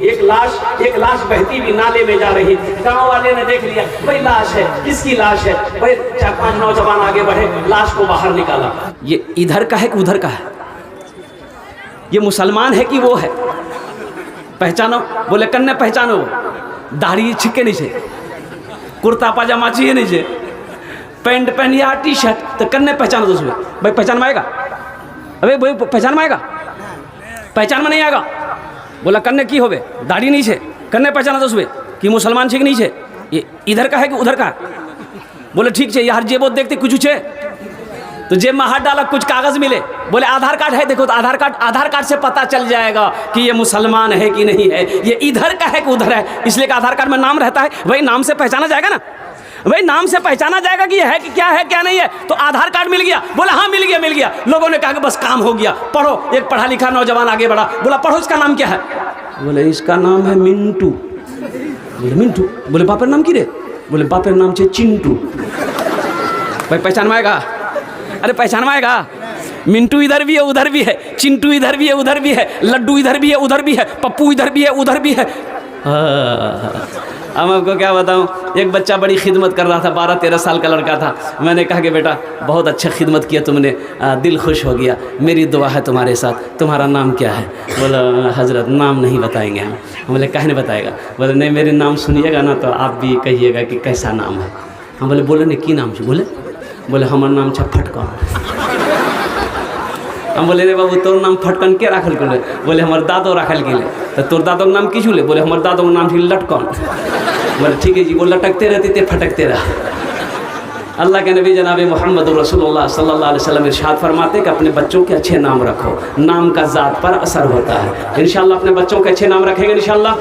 एक लाश बहती हुई नाले में जा रही। गांव वाले ने देख लिया, भाई लाश है, किसकी लाश है? भाई 4-5 नौजवान आगे बढ़े, लाश को बाहर निकाला। ये इधर का है कि उधर का है? ये मुसलमान है कि वो है? पहचानो। बोले कन्ने पहचानो। दाढ़ी छिके नीचे, कुर्ता पाजामा चाहिए नीचे, पैंट पहनिया, टी शर्ट, तो कन्ने पहचानो दोस्तों। भाई पहचान में आएगा? अबे भाई पहचान में आएगा? पहचान में नहीं आएगा। बोला कन्ने की होवे, दाढ़ी नहीं छे, कन्ने पहचाना दोस्तों कि मुसलमान छे कि नहीं छे? ये इधर का है कि उधर का? बोले ठीक छे, यार जेबोत देखते कुछ छे, तो जेब में हाथ डाला, कुछ कागज मिले। बोले आधार कार्ड है, देखो तो आधार कार्ड से पता चल जाएगा कि ये मुसलमान है कि नहीं है, ये इधर का है कि उधर है। इसलिए कि आधार कार्ड में नाम रहता है, भाई नाम से पहचाना जाएगा ना, भाई नाम से पहचाना जाएगा कि ये है कि क्या है क्या नहीं है। तो आधार कार्ड मिल गया। बोला हाँ मिल गया। लोगों ने कहा कि बस काम हो गया, पढ़ो। एक पढ़ा लिखा नौजवान आगे बढ़ा, बोला पढ़ो, इसका नाम क्या है? बोले इसका नाम है मिंटू। बोले मिंटू? बोले बापर नाम की रे? बोले बापर नाम छे चिंटू। भाई पहचान में आएगा? अरे पहचान में आएगा? मिंटू इधर भी है उधर भी है, चिंटू इधर भी है उधर भी है, लड्डू इधर भी है उधर भी है, पप्पू इधर भी है उधर भी है। अब आपको क्या बताऊं, एक बच्चा बड़ी खिदमत कर रहा था, 12-13 साल का लड़का था। मैंने कहा कि बेटा बहुत अच्छा खिदमत किया तुमने, दिल खुश हो गया, मेरी दुआ है तुम्हारे साथ, तुम्हारा नाम क्या है? बोला हजरत नाम नहीं बताएंगे हम। बोले काहे नहीं बताएगा? बोले नहीं, मेरे नाम सुनिएगा ना तो आप भी कहिएगा कि कैसा नाम है। हम बोले बोले नहीं की नाम छे? बोले हमार नाम छे फटकन। हम बोले रे बाबू तोर नाम फटकन के राखल गेले? बोले हमार दादो राखल गेले। तो तोर दादो नाम की छुले? बोले हमार दादो नाम छे लटकन। बोले ठीक है जी, वो लटकते रहते थे फटकते रहा। अल्लाह के नबी जनाब मोहम्मद रसूलुल्लाह सल्लल्लाहु अलैहि वसल्लम इरशाद फरमाते कि अपने बच्चों के अच्छे नाम रखो, नाम का ज़ात पर असर होता है। इंशाअल्लाह अपने बच्चों के अच्छे नाम रखेंगे इंशाअल्लाह।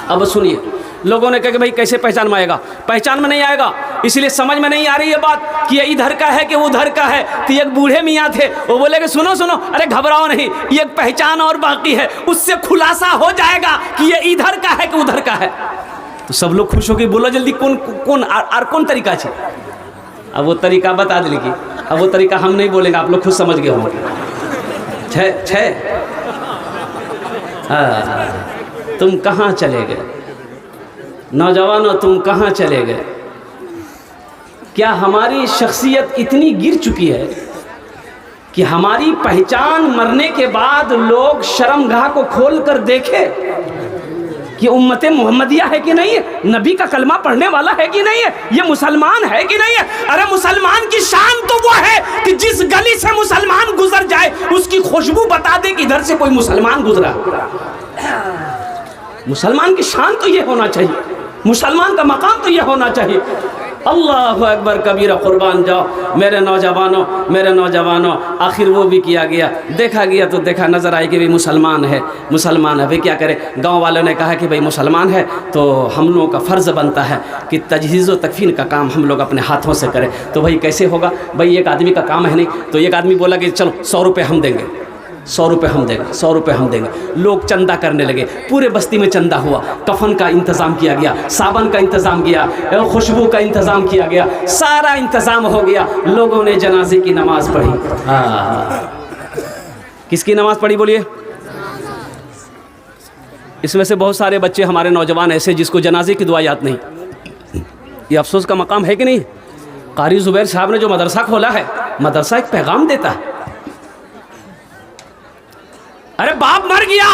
अब सुनिए, लोगों ने कहा कि भाई कैसे पहचान में आएगा? पहचान में नहीं आएगा, इसलिए समझ में नहीं आ रही है बात कि ये इधर का है कि उधर का है। तो एक बूढ़े मियाँ थे, वो बोले कि सुनो सुनो, अरे घबराओ नहीं, ये पहचान और बाकी है, उससे खुलासा हो जाएगा कि ये इधर का है कि उधर का है। तो सब लोग खुश हो गए, बोलो जल्दी कौन तरीका है? अब वो तरीका बता दिले कि अब वो तरीका हम नहीं बोलेंगे, आप लोग खुद समझ गए होंगे। तुम कहाँ चले गए नौजवानों, तुम कहाँ चले गए? क्या हमारी शख्सियत इतनी गिर चुकी है कि हमारी पहचान मरने के बाद लोग शर्मगाह को खोल कर देखे कि उम्मत मोहम्मदिया है कि नहीं है, नबी का कलमा पढ़ने वाला है कि नहीं है, ये मुसलमान है कि नहीं है? अरे मुसलमान की शान तो वो है कि जिस गली से मुसलमान गुजर जाए उसकी खुशबू बता दे कि इधर से कोई मुसलमान गुजरा। मुसलमान की शान तो ये होना चाहिए, मुसलमान का मकाम तो ये होना चाहिए। अल्लाह अकबर कबीरा, कुर्बान जाओ मेरे नौजवानों। आखिर वो भी किया गया, देखा गया तो देखा, नज़र आई कि भाई मुसलमान है भाई क्या करें? गांव वालों ने कहा कि भाई मुसलमान है तो हम लोगों का फ़र्ज़ बनता है कि तजहीज़ व तकफ़ीन का काम हम लोग अपने हाथों से करें। तो भाई कैसे होगा? भाई एक आदमी का काम है नहीं। तो एक आदमी बोला कि चलो 100 रुपये हम देंगे, 100 रुपये हम देंगे। लोग चंदा करने लगे, पूरे बस्ती में चंदा हुआ, कफन का इंतज़ाम किया गया, साबन का इंतज़ाम किया, खुशबू का इंतज़ाम किया गया, सारा इंतज़ाम हो गया। लोगों ने जनाजे की नमाज़ पढ़ी। किसकी नमाज़ पढ़ी बोलिए? इसमें से बहुत सारे बच्चे हमारे नौजवान ऐसे जिसको जनाजे की दुआ याद नहीं। ये अफसोस का मकाम है कि नहीं? कारी ज़ुबैर साहब ने जो मदरसा खोला है, मदरसा एक पैगाम देता है। अरे बाप मर गया,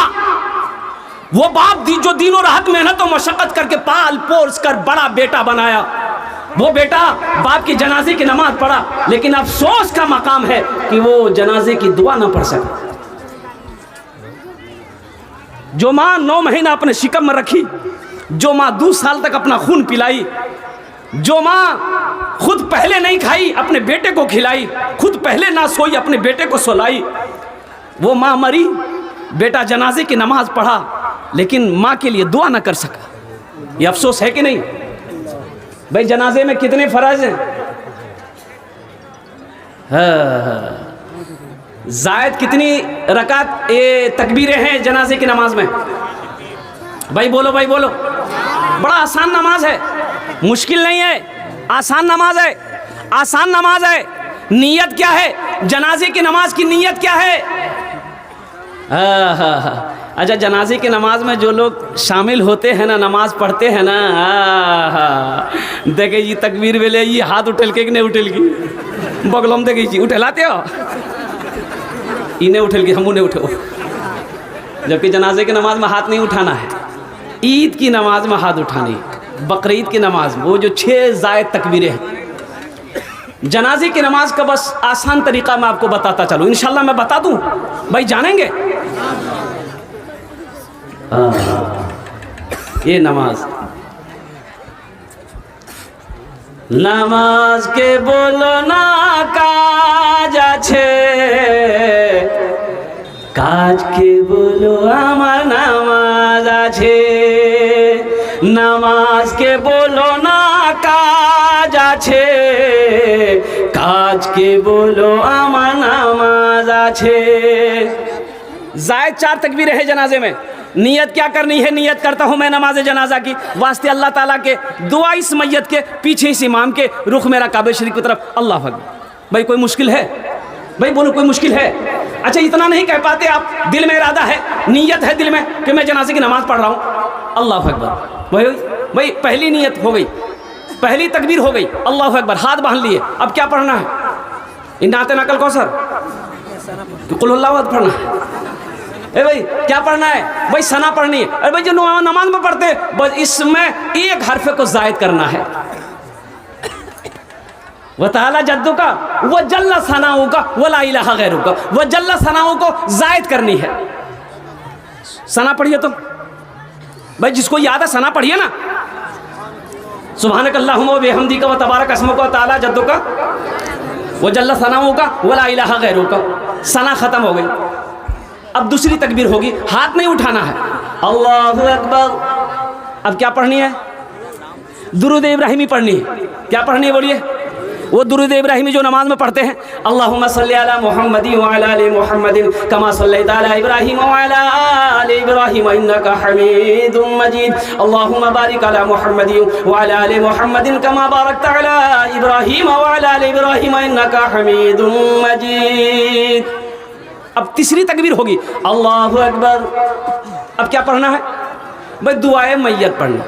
वो बाप जो दिनों रात मेहनत और मशक्कत करके पाल पोस कर बड़ा बेटा बनाया, वो बेटा बाप की जनाजे की नमाज पढ़ा, लेकिन अफसोस का मकाम है कि वो जनाजे की दुआ ना पढ़ सका। जो माँ 9 महीना अपने शिकम में रखी, जो माँ 2 साल तक अपना खून पिलाई, जो माँ खुद पहले नहीं खाई अपने बेटे को खिलाई, खुद पहले ना सोई अपने बेटे को सोलाई, वो माँ मरी, बेटा जनाजे की नमाज पढ़ा लेकिन माँ के लिए दुआ ना कर सका। ये अफसोस है कि नहीं? भाई जनाजे में कितने फर्ज हैं? जायद कितनी रकात तकबीरें हैं जनाजे की नमाज में? भाई बोलो, भाई बोलो। बड़ा आसान नमाज है, मुश्किल नहीं है, आसान नमाज है, आसान नमाज है। नीयत क्या है? जनाजे की नमाज की नीयत क्या है? अच्छा, जनाजे की नमाज में जो लोग शामिल होते हैं ना, नमाज पढ़ते हैं ना, देखे जी तकबीर वेले ये हाथ उठल के नहीं उठल की बगलम देखे जी उठलाते हो, इन्हें उठल की हमू ने उठो, जबकि जनाजे की नमाज में हाथ नहीं उठाना है। ईद की नमाज में हाथ उठानी, बकरीद की नमाज वो जो 6 जायद तकबीरें हैं। जनाजे की नमाज का बस आसान तरीका मैं आपको बताता चलूँ, इंशाल्लाह मैं बता दूँ भाई, जानेंगे? ये नमाज नामाज के बोलो ना काज आछे, काज के बोलो आमार नामाज आछे, नामाज के बोलो ना काज आछे, काज के बोलो आमार नामाज आछे। जायद 4 तकबीरें हैं जनाजे में। नियत क्या करनी है? नियत करता हूँ मैं नमाज जनाजा की वास्ते अल्लाह ताला के, दुआ इस मैयत के, पीछे इस इमाम के, रुख मेरा काबे शरीफ की तरफ। अल्लाह अकबर। भाई कोई मुश्किल है? भाई बोलो कोई मुश्किल है? अच्छा, इतना नहीं कह पाते आप, दिल में इरादा है, नीयत है दिल में कि मैं जनाजे की नमाज पढ़ रहा हूँ। अल्लाह अकबर। भाई पहली नियत हो गई, पहली तकबीर हो गई, अल्लाह अकबर, हाथ बांध लिए। अब क्या पढ़ना है? इन्नाते नकल कौसर कुल हुवल्लाहु अहद पढ़ना है। ए भाई क्या पढ़ना है? भाई सना पढ़नी है। अरे भाई जो नमाज में पढ़ते बस इसमें एक हरफ को जायद करना है। व ताला जद्दू का व जल्ला सनाऊ का व ला इलाहा गैरू का, व जल्ला सनाऊ को जायद करनी है। सना पढ़िए तो भाई, जिसको याद है सना पढ़िए ना। सुभानक अल्लाहुम्मा व बिहम्दिका व तबारक अस्मुका व ताला जद्दू का व जल्ला सनाऊ का व ला इलाहा गैरू का। सना खत्म हो गई। अब दूसरी तकबीर होगी, हाथ नहीं उठाना है। अल्लाहु अकबर। अब क्या पढ़नी है? दुरूद इब्राहिमी पढ़नी है। क्या पढ़नी है बोलिए? वो दुरूद इब्राहिमी जो नमाज में पढ़ते हैं, अल्लाहुम्मा सल्ली अला मुहम्मदिन व अला आलि मुहम्मदिन कमा सल्लैता अला इब्राहिम व अला आलि इब्राहिम इन्नका हमीदुम मजीद। अल्लाहुम्मा बारिक अला मुहम्मदिन व अला आलि मुहम्मदिन कमा बारकता अला इब्राहिम व अला आलि इब्राहिम इन्नका हमीदुम मजीद। अब तीसरी तकबीर होगी, अल्लाहु अकबर। अब क्या पढ़ना है? भाई दुआए मैयत पढ़ना।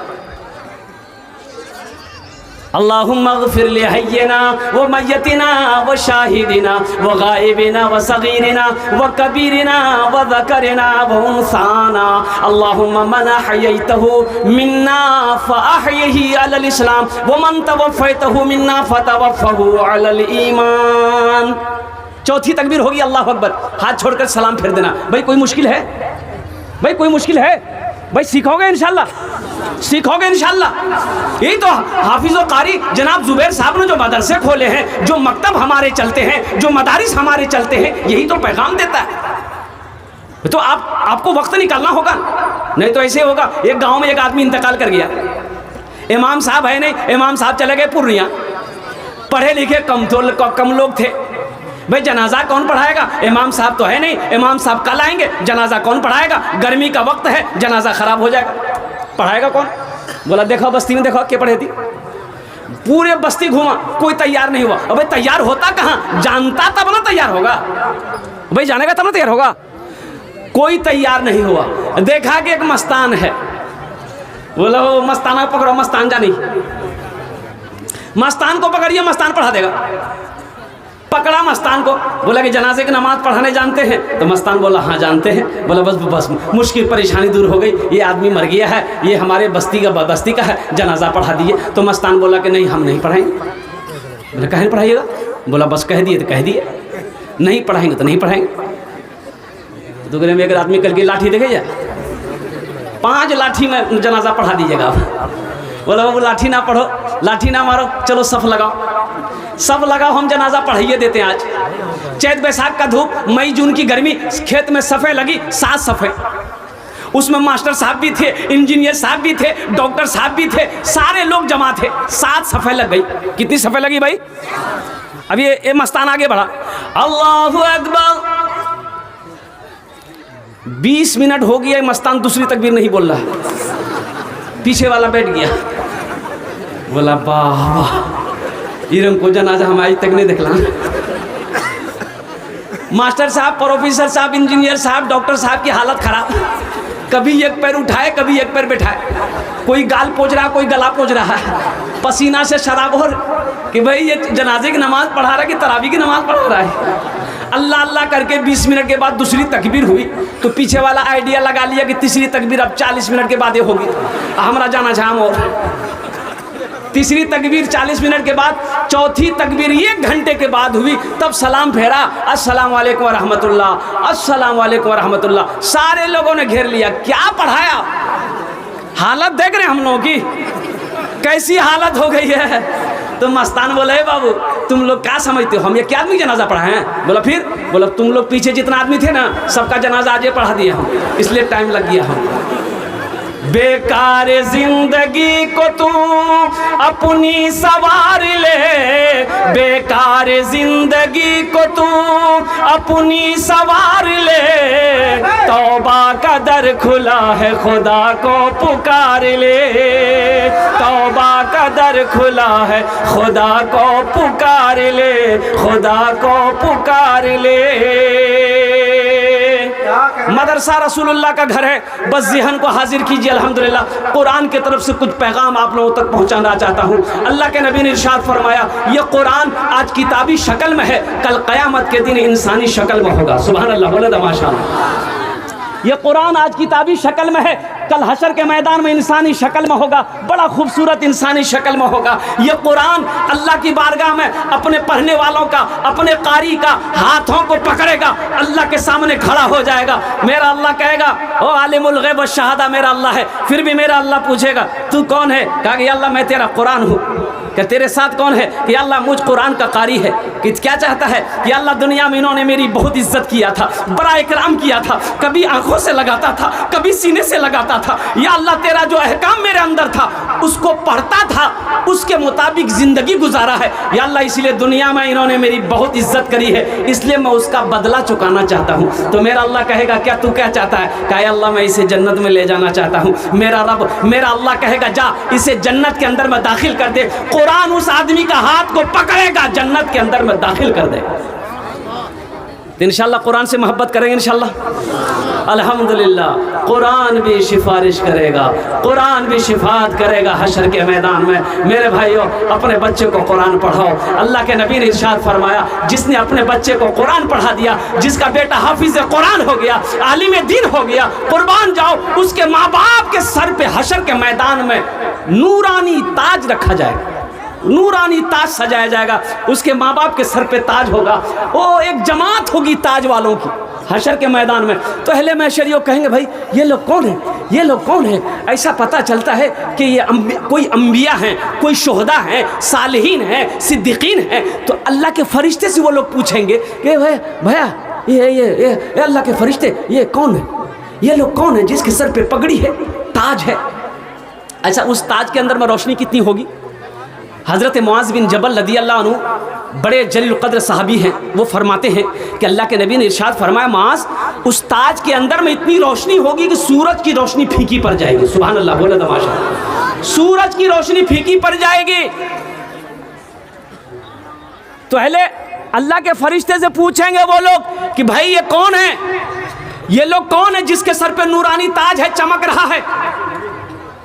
अल्लाहुम्मा ग़फ़िर लि हय्यिना व मय्यतिना व शाहिदिना व गायबिना व सगीरिना व कबीरिना व ज़करिना व उन्साना। अल्लाहुम्मा मन अहयैतहु मिन्ना फ़अहयिही अलल इस्लाम व मन तवफ़्फ़ैतहु मिन्ना फ़तवफ़्फ़हु अलल ईमान। चौथी तकबीर होगी, अल्लाह अकबर। हाथ छोड़कर सलाम फेर देना। भाई कोई मुश्किल है? भाई कोई मुश्किल है? भाई सीखोगे इंशाल्लाह, सीखोगे इंशाल्लाह। यही तो हाफिज व कारी जनाब जुबैर साहब ने जो मदरसे खोले हैं, जो मकतब हमारे चलते हैं, जो मदारिस हमारे चलते हैं, यही तो पैगाम देता है। तो आपको वक्त निकालना होगा, नहीं तो ऐसे होगा। एक गाँव में एक आदमी इंतकाल कर गया, इमाम साहब है नहीं, इमाम साहब चले गए पूर्णिया। पढ़े लिखे कम लोग थे। भाई जनाजा कौन पढ़ाएगा? इमाम साहब तो है नहीं, इमाम साहब कल आएंगे, जनाजा कौन पढ़ाएगा? गर्मी का वक्त है, जनाजा खराब हो जाएगा, पढ़ाएगा कौन? बोला देखो बस्ती में देखो क्या पढ़े थी। पूरे बस्ती घूमा, कोई तैयार नहीं हुआ। अबे तैयार होता कहाँ? जानता तब ना तैयार होगा। भाई जानेगा तब ना तैयार होगा। कोई तैयार नहीं हुआ। देखा कि एक मस्तान है, बोला वो मस्ताना पकड़ो, मस्तान जानी, मस्तान को पकड़िए, मस्तान पढ़ा देगा। पकड़ा मस्तान को, बोला कि जनाजे की नमाज पढ़ाने जानते हैं? तो मस्तान बोला हाँ जानते हैं। बोला बस मुश्किल परेशानी दूर हो गई, ये आदमी मर गया है, ये हमारे बस्ती का है, जनाजा पढ़ा दिए। तो मस्तान बोला कि नहीं हम नहीं पढ़ाएंगे। बोला कहे पढ़ाइएगा? बोला बस कह दिए तो कह दिए, नहीं पढ़ाएंगे तो नहीं पढ़ाएंगे। दूसरे में एक आदमी कल की लाठी देखे जा, 5 लाठी में जनाजा पढ़ा दीजिएगा। बोला वो लाठी ना पढ़ो, लाठी ना मारो, चलो सफ लगाओ, सब लगाओ, हम जनाजा पढ़ाइए देते हैं। आज चैत बैसाख का धूप, मई जून की गर्मी, खेत में सफ़े लगी, 7 सफ़े। उसमें मास्टर साहब भी थे, इंजीनियर साहब भी थे, डॉक्टर साहब भी थे, सारे लोग जमा थे। 7 सफ़े लग गई। कितनी सफ़े लगी भाई? अब ये मस्तान आगे बढ़ा, अल्लाहु अकबर। 20 मिनट हो गया, मस्तान दूसरी तकबीर नहीं बोल रहा। पीछे वाला बैठ गया, बोला वाह वाह, इरम को जनाजा हम आज तक नहीं देखला। मास्टर साहब, प्रोफेसर साहब, इंजीनियर साहब, डॉक्टर साहब की हालत खराब। कभी एक पैर उठाए कभी एक पैर बैठाए, कोई गाल पोंछ रहा कोई गला पोंछ रहा है, पसीना से शराबोर कि भाई ये जनाजे की नमाज पढ़ा रहा है कि तरावी की नमाज पढ़ा रहा है। अल्लाह अल्लाह करके 20 मिनट के बाद दूसरी तकबीर हुई तो पीछे वाला आइडिया लगा लिया कि तीसरी तकबीर अब 40 मिनट के बाद ये होगी, हमारा जाना झाम और तीसरी तकबीर 40 मिनट के बाद, चौथी तकबीर 1 घंटे के बाद हुई, तब सलाम फेरा, अस्सलाम वालेकुम व रहमतुल्लाह, अस्सलाम वालेकुम व रहमतुल्लाह। सारे लोगों ने घेर लिया, क्या पढ़ाया? हालत देख रहे हैं हम लोगों की कैसी हालत हो गई है। तो मस्तान बोले हे बाबू तुम लोग क्या समझते हो, हम ये क्या आदमी जनाजा पढ़ाए हैं? बोला फिर? बोला तुम लोग पीछे जितना आदमी थे ना सबका जनाजा आज ये पढ़ा दिया हम, इसलिए टाइम लग गया हम। बेकार जिंदगी को तू अपनी सवार ले, बेकार जिंदगी को तू अपनी सवार ले, तौबा का दर खुला है खुदा को पुकार ले, तौबा का दर खुला है खुदा को पुकार ले, खुदा को पुकार ले। मदरसा रसूलुल्लाह का घर है, बस ज़हन को हाजिर कीजिए। अल्हम्दुलिल्लाह कुरान की तरफ से कुछ पैगाम आप लोगों तक पहुंचाना चाहता हूं। अल्लाह के नबी ने इरशाद फरमाया, ये कुरान आज किताबी शक्ल में है, कल क़यामत के दिन इंसानी शक्ल में होगा। सुभान अल्लाह, बोले माशाअल्लाह। ये कुरान आज किताबी शक्ल में है, कल हशर के मैदान में इंसानी शक्ल में होगा, बड़ा खूबसूरत इंसानी शक्ल में होगा। ये कुरान अल्लाह की बारगाह में अपने पढ़ने वालों का, अपने कारी का हाथों को पकड़ेगा, अल्लाह के सामने खड़ा हो जाएगा। मेरा अल्लाह कहेगा ओ आलिमुल गैब व शहादा मेरा अल्लाह है। फिर भी मेरा अल्लाह पूछेगा तू कौन है? कहा कि अल्लाह मैं तेरा कुरान हूँ। कि तेरे साथ कौन है? कि अल्लाह मुझ कुरान का कारी है। कि क्या चाहता है? कि अल्लाह दुनिया में इन्होंने मेरी बहुत इज्जत किया था, बड़ा इकराम किया था, कभी आंखों से लगाता था, कभी सीने से लगाता था। या अल्लाह तेरा जो अहकाम मेरे अंदर था उसको पढ़ता था, उसके मुताबिक ज़िंदगी गुजारा है। या अल्लाह इसलिए दुनिया में इन्होंने मेरी बहुत इज्जत करी है, इसलिए मैं उसका बदला चुकाना चाहता हूँ। तो मेरा अल्लाह कहेगा क्या तू क्या चाहता है? कहा अल्लाह मैं इसे जन्नत में ले जाना चाहता हूँ। मेरा रब, मेरा अल्लाह कहेगा जा इसे जन्नत के अंदर में दाखिल कर दे। कुरान उस आदमी का हाथ को पकड़ेगा, जन्नत के अंदर में दाखिल कर दे। इंशाल्लाह कुरान से मोहब्बत करेंगे इंशाल्लाह। अल्हम्दुलिल्लाह कुरान भी सिफारिश करेगा, कुरान भी शिफात करेगा हशर के मैदान में। मेरे भाइयों अपने बच्चे को कुरान पढ़ाओ। अल्लाह के नबी ने इरशाद फरमाया, जिसने अपने बच्चे को कुरान पढ़ा दिया, जिसका बेटा हाफिज कुरान हो गया, आलिम दीन हो गया, कुर्बान जाओ उसके माँ बाप के सर पे हशर के मैदान में नूरानी ताज रखा जाएगा, नूरानी ताज सजाया जाएगा, उसके माँ बाप के सर पे ताज होगा। वो एक जमात होगी ताज वालों की हशर के मैदान में। तो अहले महशरियों कहेंगे भाई ये लोग कौन है, ये लोग कौन है? ऐसा पता चलता है कि ये कोई अम्बिया हैं, कोई शोहदा हैं, सालिहीन हैं, सिद्दीकीन हैं। तो अल्लाह के फरिश्ते से वो लोग पूछेंगे कि भैया ये अल्लाह के फरिश्ते ये कौन है, ये लोग कौन है जिसके सर पे पगड़ी है, ताज है? अच्छा उस ताज के अंदर में रोशनी कितनी होगी? हज़रत मुआज़ बिन जबल रज़ियल्लाहु अन्हु बड़े जलील क़द्र सहाबी हैं, वो फरमाते हैं कि अल्लाह के नबी ने इरशाद फरमाया, मुआज़ उस ताज के अंदर में इतनी रोशनी होगी कि सूरज की रोशनी फीकी पड़ जाएगी। सुभान अल्लाह, बोले तमाशा, सूरज की रोशनी फीकी पड़ जाएगी। तो अहले अल्लाह के फरिश्ते से पूछेंगे वो लोग कि भाई ये कौन है, ये लोग कौन है जिसके सर पे नूरानी ताज है, चमक रहा है?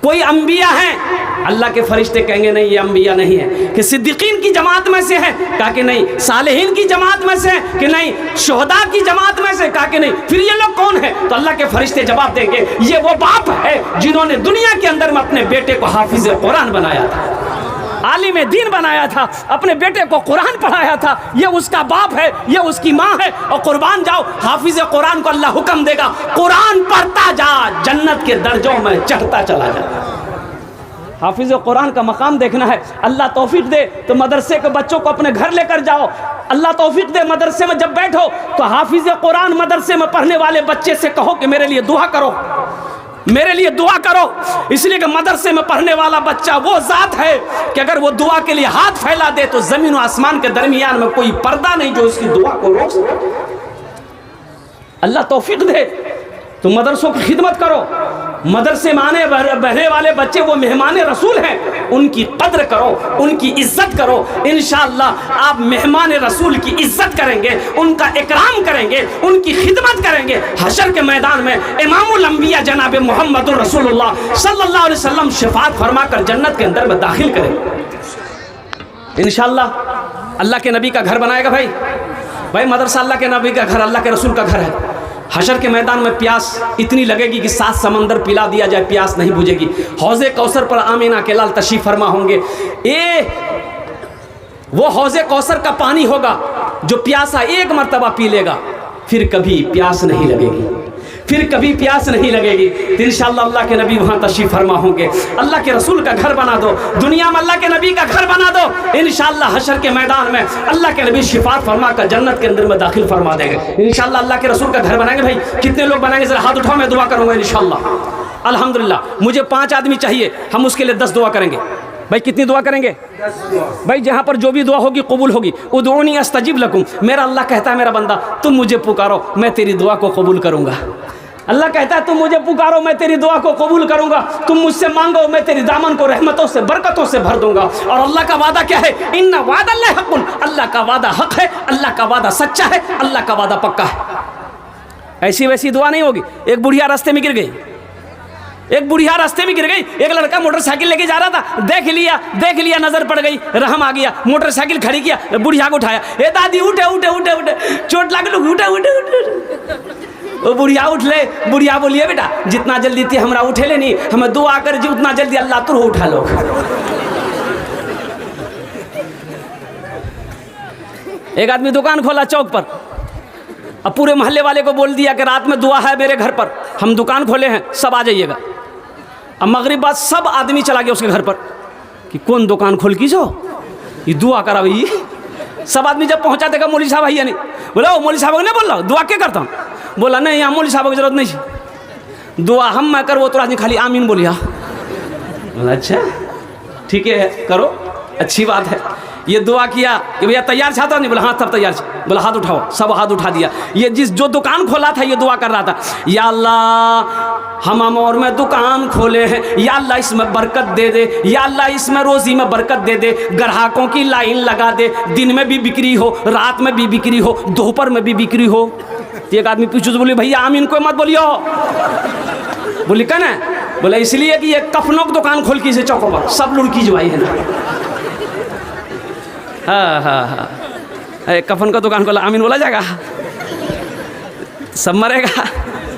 कोई अंबिया हैं? अल्लाह के फरिश्ते कहेंगे नहीं ये अंबिया नहीं है। कि सिद्दीकीन की जमात में से है? कहा कि नहीं। सालेहीन की जमात में से है? कि नहीं। शुहदा की जमात में से? कहा कि नहीं। फिर ये लोग कौन है? तो अल्लाह के फरिश्ते जवाब देंगे ये वो बाप है जिन्होंने दुनिया के अंदर में अपने बेटे को हाफिज कुरान बनाया था, आलिम दीन बनाया था, अपने बेटे को कुरान पढ़ाया था। ये उसका बाप है, ये उसकी माँ है। और कुर्बान जाओ हाफिज कुरान को अल्लाह हुक्म देगा कुरान पढ़ता जा, जन्नत के दर्जों में चढ़ता चला जा। हाफिज कुरान का मकाम देखना है। अल्लाह तौफीक दे तो मदरसे के बच्चों को अपने घर लेकर जाओ। अल्लाह तौफीक दे मदरसे में जब बैठो तो हाफिज कुरान मदरसे में पढ़ने वाले बच्चे से कहो कि मेरे लिए दुआ करो, मेरे लिए दुआ करो। इसलिए कि मदरसे में पढ़ने वाला बच्चा वो ज़ात है कि अगर वो दुआ के लिए हाथ फैला दे तो ज़मीन और आसमान के दरमियान में कोई पर्दा नहीं जो उसकी दुआ को रोक सके। अल्लाह तौफीक दे तो मदरसों की खिदमत करो, मदरसे में आने बहने वाले बच्चे वो मेहमान रसूल हैं, उनकी कद्र करो, उनकी इज्जत करो। इंशाअल्लाह आप मेहमान रसूल की इज्जत करेंगे, उनका इकराम करेंगे, उनकी खिदमत करेंगे। हशर के मैदान में इमामुल अंबिया जनाब मोहम्मद रसूलुल्लाह सल्लल्लाहु अलैहि वसल्लम शफाअत फरमा कर जन्नत के अंदर में दाखिल करेंगे इंशाअल्लाह। अल्लाह के नबी का घर बनाएगा भाई मदरसा अल्लाह के नबी का घर, अल्लाह के रसूल का घर है। हशर के मैदान में प्यास इतनी लगेगी कि 7 समंदर पिला दिया जाए, प्यास नहीं बुझेगी। हौज़े कौसर पर आमीना के लाल तशरीफ फरमा होंगे। वो हौज़े कौसर का पानी होगा जो प्यासा एक मर्तबा पी लेगा, फिर कभी प्यास नहीं लगेगी, फिर कभी प्यास नहीं लगेगी। तो इंशाअल्लाह अल्लाह के नबी वहाँ तशरीफ फरमा होंगे। अल्लाह के रसूल का घर बना दो, दुनिया में अल्लाह के नबी का घर बना दो। इंशाअल्लाह हशर के मैदान में अल्लाह के नबी शिफात फरमा कर जन्नत के अंदर में दाखिल फरमा देंगे इंशाअल्लाह। अल्लाह के रसूल का घर बनाएंगे भाई। कितने लोग बनाएंगे जरा हाथ उठाओ, मैं दुआ करूँगा इंशाअल्लाह। अल्हम्दुलिल्लाह मुझे 5 आदमी चाहिए, हम उसके लिए 10 दुआ करेंगे। भाई कितनी दुआ करेंगे? भाई जहाँ पर जो भी दुआ होगी कबूल होगी। उदऊनी अस्तजिब लकुम, मेरा अल्लाह कहता है मेरा बंदा तुम मुझे पुकारो मैं तेरी दुआ को कबूल करूँगा। अल्लाह कहता है तुम मुझे पुकारो मैं तेरी दुआ को कबूल करूँगा, तुम मुझसे मांगो मैं तेरी दामन को रहमतों से बरकतों से भर दूँगा। और अल्लाह का वादा क्या है? इन्ना वादल्लाहि हक़्क़ुन, अल्लाह का वादा हक है, अल्लाह का वादा सच्चा है, अल्लाह का वादा पक्का है। ऐसी वैसी दुआ नहीं होगी। एक बुढ़िया रास्ते में गिर गई, एक बुढ़िया रास्ते में गिर गई, एक लड़का मोटरसाइकिल लेके जा रहा था, देख लिया नजर पड़ गई, रहम आ गया, मोटरसाइकिल खड़ी किया, बुढ़िया को उठाया, ए दादी उठे उठे उठे उठे, चोट लग लो, उठे उठे उठे। वो बुढ़िया उठ ले, बुढ़िया बोलिए बेटा जितना जल्दी थी हमरा उठे ले नहीं, हमें दुआ कर जी उतना जल्दी अल्लाह तुर उठा लो। एक आदमी दुकान खोला चौक पर, अब पूरे मोहल्ले वाले को बोल दिया कि रात में दुआ है मेरे घर पर, हम दुकान खोले हैं सब आ जाइएगा। अब मगरिब बाद सब आदमी चला गया उसके घर पर कि कौन दुकान खोल की जो ये दुआ करा भाई। सब आदमी जब पहुंचा देखा मौलवी साहब भैया नहीं, बोला ओ मौलवी साहब ने बोल रहा दुआ क्या करता हूँ? बोला नहीं यहाँ मौलवी साहब की जरूरत नहीं, दुआ हम मैं कर वो तो आदमी खाली आमीन बोलिया। बोला अच्छा ठीक है करो, अच्छी बात है। ये दुआ किया कि भैया तैयार छाता नहीं? बोला हाँ सब तैयार छे। बोला हाथ उठाओ, सब हाथ उठा दिया। ये जो दुकान खोला था ये दुआ कर रहा था, या अल्लाह हम अमौर में दुकान खोले हैं, या अल्लाह इसमें बरकत दे दे, या अल्लाह इसमें रोज़ी में बरकत दे दे, ग्राहकों की लाइन लगा दे, दिन में भी बिक्री हो, रात में भी बिक्री हो, दोपहर में भी बिक्री हो। एक आदमी पूछो तो बोले भैया आमीन कोई मत बोलियो। बोली कहना बोला इसलिए कि ये कफनों की दुकान खोल की से चौकों पर सब लुड़की जवाई है ना। हाँ कफन का दुकान खोला आमीन बोला जाएगा, सब मरेगा।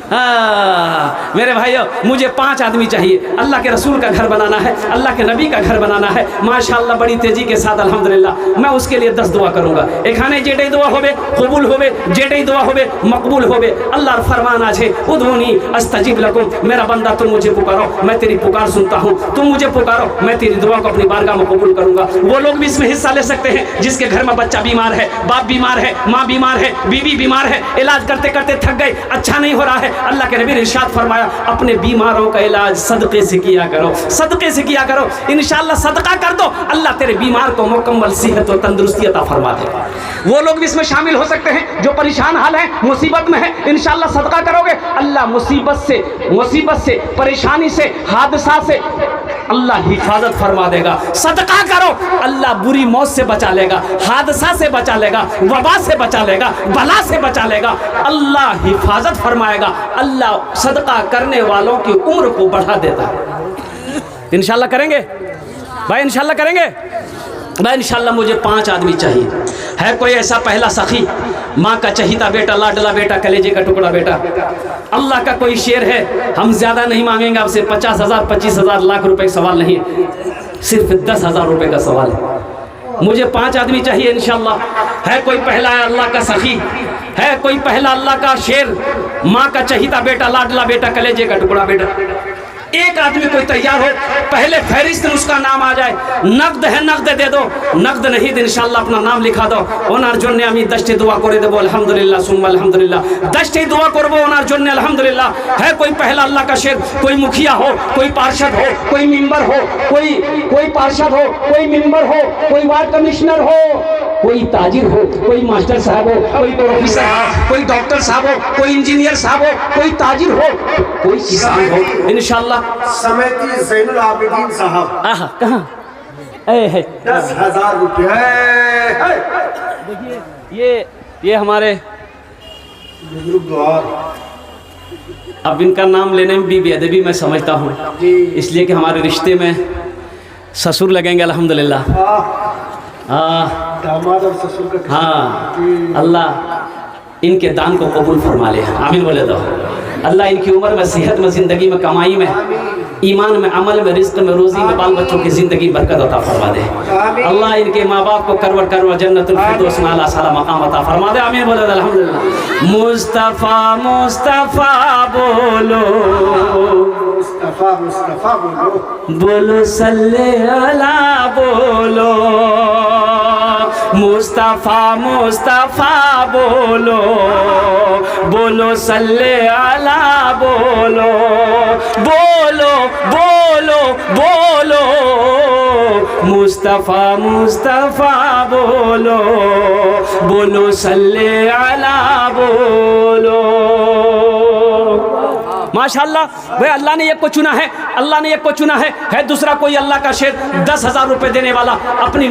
हाँ मेरे भाइयों मुझे 5 आदमी चाहिए, अल्लाह के रसूल का घर बनाना है, अल्लाह के नबी का घर बनाना है माशाअल्लाह बड़ी तेजी के साथ अल्हम्दुलिल्लाह। मैं उसके लिए 10 दुआ करूँगा। एखाने जेटे दुआ होवे कबूल होवे, जेटे दुआ होवे मकबूल होवे। अल्लाह फरमान आज है उदऊनी अस्तजिब लकुम, मेरा बंदा तुम मुझे पुकारो मैं तेरी पुकार सुनता हूँ, तुम मुझे पुकारो मैं तेरी दुआ को अपनी बारगाह में कबूल करूँगा। वो लोग भी इसमें हिस्सा ले सकते हैं जिसके घर में बच्चा बीमार है, बाप बीमार है, माँ बीमार है, बीवी बीमार है, इलाज करते करते थक गए, अच्छा नहीं हो रहा है। अल्लाह के नबी ने इरशाद फरमाया अपने बीमारों का इलाज सदक़े से किया करो, सदक़े से किया करो। इंशाअल्लाह सदका कर दो, अल्लाह तेरे बीमार को मुकम्मल सेहत और तंदुरुस्ती अता फरमा देगा। वो लोग भी इसमें शामिल हो सकते हैं जो परेशान हाल है, मुसीबत में है, इंशाअल्लाह सदका करोगे अल्लाह मुसीबत से परेशानी से हादसा से अल्लाह हिफाजत फरमा देगा। सदका करो अल्लाह बुरी मौत से बचा लेगा, हादसा से बचा लेगा, वबा से बचा लेगा, बला से बचा लेगा, अल्लाह हिफाजत फरमाएगा। अल्लाह सदका करने वालों की उम्र को बढ़ा देता है। इंशाअल्लाह करेंगे भाई, इंशाअल्लाह करेंगे भाई। इंशाअल्लाह मुझे 5 आदमी चाहिए। है कोई ऐसा पहला सखी, माँ का चहीता बेटा, लाडला बेटा, कलेजे का टुकड़ा बेटा, अल्लाह का कोई शेर है? हम ज़्यादा नहीं मांगेंगे आपसे, 50,000 25,000 लाख रुपए का सवाल नहीं, सिर्फ 10,000 रुपये का सवाल है। मुझे 5 आदमी चाहिए इंशाअल्लाह। है कोई पहला है अल्लाह का सखी, है कोई पहला अल्लाह का शेर, माँ का चहीता बेटा, लाडला बेटा, कलेजे का टुकड़ा बेटा, एक आदमी कोई तैयार हो, पहले फहरिस्त में उसका नाम आ जाए। नकद है नकद दे दो, नकद नहीं तो इंशाल्लाह अपना नाम लिखा दो। ओनार जन्ने আমি 10টি দোয়া করে দেব আলহামদুলিল্লাহ সুম্মা আলহামদুলিল্লাহ। 10টি দোয়া করব ওনার জন্য আলহামদুলিল্লাহ। है कोई पहला अल्लाह का शेर, कोई मुखिया हो, कोई पार्षद हो, कोई मेंबर हो, कोई पार्षद हो, कोई मेंबर हो, कोई वार्ड कमिश्नर हो, कोई ताजिर हो, कोई मास्टर साहब हो, कोई प्रोफेसर हो, कोई डॉक्टर साहब हो, कोई इंजीनियर साहब हो, कोई ताजिर हो, कोई किसान हो, इंशाल्लाह। समेती ज़ैनुल आबिदीन साहब। आहा कहाँ है 10,000 रुपये। देखिए ये हमारे बुजुर्गवार। अब इनका नाम लेने में भी बेअदबी मैं समझता हूँ, इसलिए कि हमारे रिश्ते में ससुर लगेंगे अल्हम्दुलिल्लाह। दामाद और ससुर का। हाँ, अल्लाह इनके दान को कबूल फरमा ले, आमीन बोले दो। अल्लाह इनकी उम्र में, सेहत में, ज़िंदगी में, कमाई में, ईमान में, अमल में, रिज़्क़ में, रोज़ी में, बाल बच्चों की ज़िंदगी बरकत अता फरमा दे। अल्लाह इनके माँ बाप को करवट करवट जन्नतुल फिरदौस में आला साला मकाम अता फरमा दे, आमीन बोले अल्हम्दुलिल्लाह। मुस्तफ़ा मुस्तफ़ा बोलो, मुस्तफ़ा मुस्तफ़ा बोलो, बोलो सल्ले अला बोलो, मुस्तफ़ा मुस्तफ़ा बोलो, बोलो सल्ले अला बोलो, बोलो बोलो बोलो, मुस्तफ़ा मुस्तफ़ा बोलो, बोलो सल्ले अला बोलो। माशाअल्लाह भाई, अल्लाह ने एक को चुना है, अल्लाह ने एक को चुना है दूसरा कोई अल्लाह का शेर 10,000 रुपए देने वाला, अपनी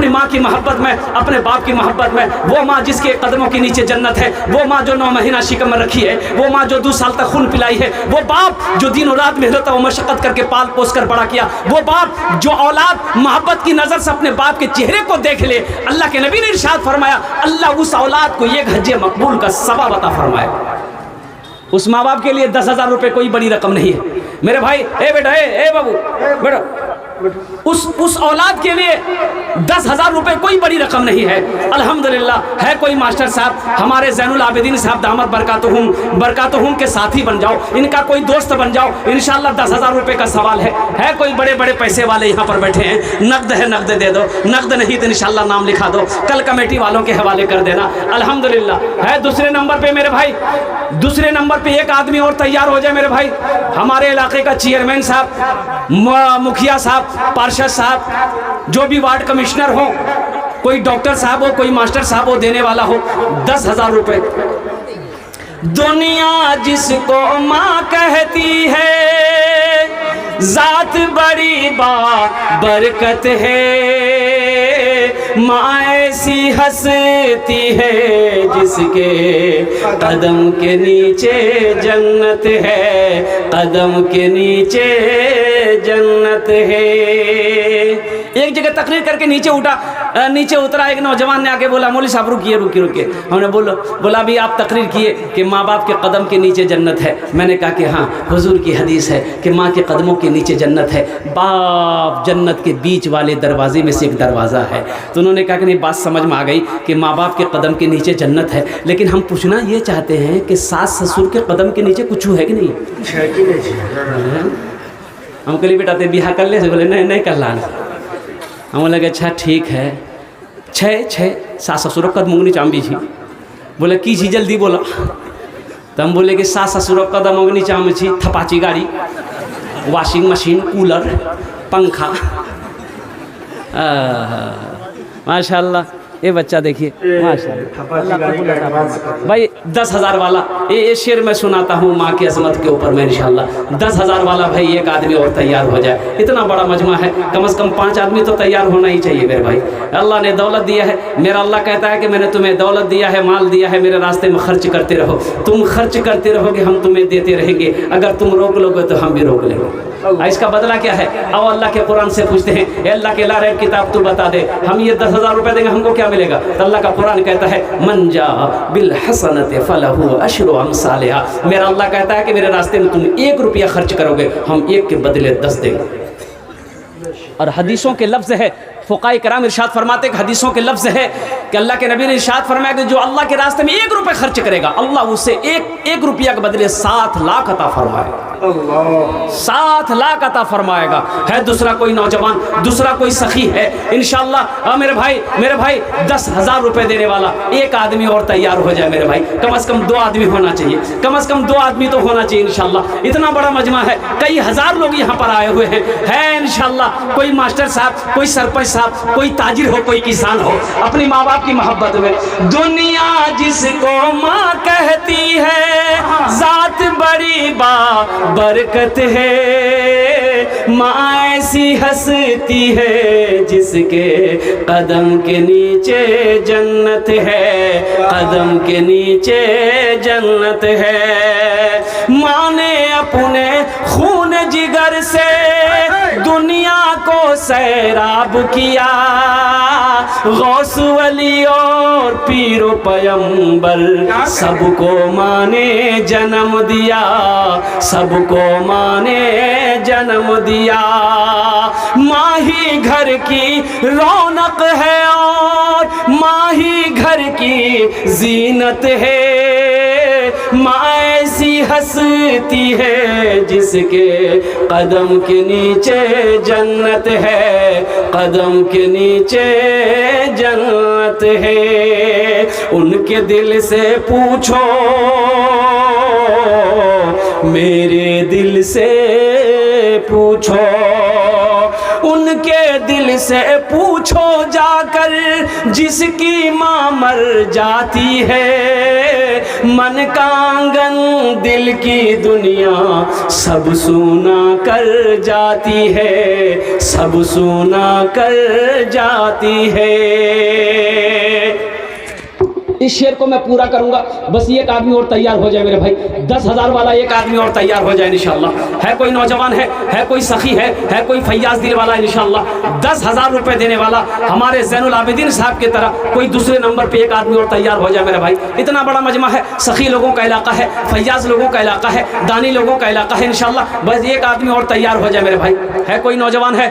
माँ की मोहब्बत में, अपने बाप की मोहब्बत में, वो माँ जिसके कदमों के नीचे जन्नत है, वो माँ जो 9 महीना शिकम में रखी है, वो माँ जो 2 साल तक खून पिलाई है, वो बाप जो दिनों रात मेहनत और मशक्कत करके पाल पोस कर बड़ा किया, वो बाप जो औलाद मोहब्बत की नज़र से अपने बाप के चेहरे को देख ले। अल्लाह के नबी ने इरशाद फरमाया, अल्लाह उस औलाद को 1 हज्जे मकबूल का सवाब अता फरमाए। उस माँ बाप के लिए 10,000 रुपये कोई बड़ी रकम नहीं है मेरे भाई। ए बेटा, ए बाबू बेटा, उस औलाद के लिए 10,000 रुपये कोई बड़ी रकम नहीं है। अल्हम्दुलिल्लाह है कोई मास्टर साहब, हमारे ज़ैनुल आबिदीन साहब दामद बरकातुहुम के साथी बन जाओ, इनका कोई दोस्त बन जाओ, इंशाल्लाह 10,000 रुपये का सवाल है कोई बड़े बड़े पैसे वाले यहाँ पर बैठे हैं, नकद है नकद दे दो, नकद नहीं तो इंशाल्लाह नाम लिखा दो, कल कमेटी वालों के हवाले कर देना। अल्हम्दुलिल्लाह है दूसरे नंबर पे मेरे भाई, दूसरे नंबर पे एक आदमी और तैयार हो जाए मेरे भाई, हमारे इलाके का चेयरमैन साहब, मुखिया साहब, पार्षद साहब, जो भी वार्ड कमिश्नर हो, कोई डॉक्टर साहब हो, कोई मास्टर साहब हो, देने वाला हो 10,000 रुपये। दुनिया जिसको माँ कहती है, जात बड़ी बरकत है, माँ ऐसी हंसती है जिसके कदम के नीचे जन्नत है, कदम के नीचे जन्नत है। एक जगह तकरीर करके नीचे उतरा एक नौजवान ने आके बोला, मौलवी साहब रुकिए। हमने बोला भी आप तकरीर किए कि माँ बाप के कदम के नीचे जन्नत है। मैंने कहा कि हाँ, हुजूर की हदीस है कि माँ के कदमों के नीचे जन्नत है, बाप जन्नत के बीच वाले दरवाजे में से एक दरवाज़ा है। तो उन्होंने कहा कि नहीं, बात समझ में आ गई कि माँ बाप के कदम के नीचे जन्नत है, लेकिन हम पूछना ये चाहते हैं कि सास ससुर के कदम के नीचे कुछ है कि नहीं? हम कल बेटा ते बिहा कर ले, बोले नहीं कर ला। हम लगे अच्छा ठीक है, छः सास ससुर कद मुंगनी चांबी छी। बोले की छी जल्दी बोला। तो हम बोले कि सास ससुर कदम मुंगनी चांबी छी, थपाची गाड़ी, वॉशिंग मशीन, कूलर, पंखा। माशाल्लाह ये बच्चा देखिए माशाल्लाह भाई 10,000 वाला ये शेर मैं सुनाता हूँ माँ की अजमत के ऊपर में इंशाल्लाह। 10,000 वाला भाई एक आदमी और तैयार हो जाए, इतना बड़ा मजमा है, कम से कम 5 आदमी तो तैयार होना ही चाहिए मेरे भाई। अल्लाह ने दौलत दिया है, मेरा अल्लाह कहता है कि मैंने तुम्हें दौलत दिया है, माल दिया है, मेरे रास्ते में खर्च करते रहो। तुम खर्च करते रहोगे, हम तुम्हें देते रहेंगे, अगर तुम रोक लोगे तो हम भी रोक लेंगे। इसका बदला क्या है? अब अल्लाह के कुरान से पूछते हैं, अल्लाह के ला रहे किताब तू बता दे, हम ये 10,000 रुपये देंगे, हमको क्या मिलेगा? तो अल्लाह का कुरान कहता है मन जा बिल हसनत फलहु अशरु अमसालिहा। मेरा अल्लाह कहता है कि मेरे रास्ते में तुम 1 रुपया खर्च करोगे, हम 1 के बदले 10 देंगे। और हदीसों के लफ्ज़ है, फ़ुक़ाए कराम इरशाद फरमाते कि हदीसों के लफ्ज़ है कि अल्लाह के नबी ने इरशाद फरमाया कि जो अल्लाह के रास्ते में 1 रुपये खर्च करेगा, अल्लाह उससे 1 रुपया के बदले 7 लाख अता फरमाए। अल्लाह 7 लाख अता फरमाएगा। है दूसरा कोई नौजवान, दूसरा कोई सखी है इंशाअल्लाह मेरे भाई 10,000 रुपए देने वाला एक आदमी और तैयार हो जाए मेरे भाई। कम से कम 2 आदमी होना चाहिए, कम से कम 2 आदमी तो होना चाहिए इंशाअल्लाह। इतना बड़ा मजमा है, कई हजार लोग यहाँ पर आए हुए हैं इंशाअल्लाह। कोई मास्टर साहब, कोई सरपंच साहब, कोई ताजिर हो, कोई किसान हो, अपनी माँ बाप की मोहब्बत में। दुनिया जिसको माँ कहती है, जात बड़ी बरकत है। माँ ऐसी हंसती है जिसके कदम के नीचे जन्नत है, कदम के नीचे जन्नत है। माँ ने अपने खून जिगर से दुनिया को सैराब किया, गौस वली और पीरो पैगंबर सबको माँ ने जन्म दिया, सबको माँ ने जन्म दिया। माँ ही घर की रौनक है और माँ ही घर की जीनत है। माँ ऐसी हंसती है जिसके कदम के नीचे जन्नत है, कदम के नीचे जन्नत है। उनके दिल से पूछो, मेरे दिल से पूछो, उनके दिल से पूछो जाकर जिसकी माँ मर जाती है। मन का आंगन दिल की दुनिया सब सुना कर जाती है, सब सुना कर जाती है। इस शेर को मैं पूरा करूंगा, बस एक आदमी और तैयार हो जाए मेरे भाई। 10,000 वाला एक आदमी और तैयार हो जाए इंशाअल्लाह। है कोई नौजवान, है कोई सखी, है कोई फैयाज दिल वाला इंशाअल्लाह 10,000 रुपए देने वाला हमारे ज़ैनुल आबिदीन साहब की तरह कोई दूसरे नंबर पे एक आदमी और तैयार हो जाए मेरे भाई। इतना बड़ा मजमा है, सखी लोगों का इलाका है, फैयाज लोगों का इलाका है, दानी लोगों का इलाका है इंशाअल्लाह। बस एक आदमी और तैयार हो जाए मेरे भाई। है कोई नौजवान, है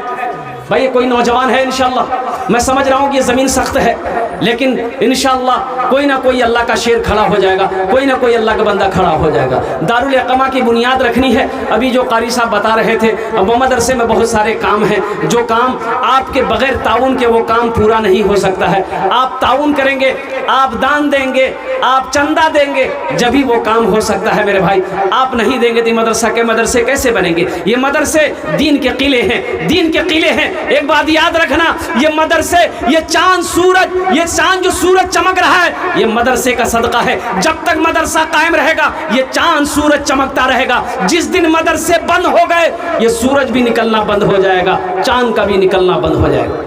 भाई कोई नौजवान है इंशाअल्लाह। मैं समझ रहा हूँ कि ये ज़मीन सख्त है, लेकिन इंशाअल्लाह कोई ना कोई अल्लाह का शेर खड़ा हो जाएगा, कोई ना कोई अल्लाह का बंदा खड़ा हो जाएगा। दारुल इक़ामा की बुनियाद रखनी है। अभी जो कारी साहब बता रहे थे, अब वो मदरसे में बहुत सारे काम हैं, जो काम आपके बगैर ताउन के वो काम पूरा नहीं हो सकता है। आप ताउन करेंगे, आप दान देंगे, आप चंदा देंगे, जब भी वो काम हो सकता है मेरे भाई। आप नहीं देंगे तो मदरसे कैसे बनेंगे? ये मदरसे दीन के किले हैं, दीन के किले हैं। एक बात याद रखना, ये मदरसे, ये चांद सूरज, ये चांद जो सूरज चमक रहा है, ये मदरसे का सदका है। जब तक मदरसा कायम रहेगा ये चांद सूरज चमकता रहेगा। जिस दिन मदरसे बंद हो गए ये सूरज भी निकलना बंद हो जाएगा, चांद का भी निकलना बंद हो जाएगा।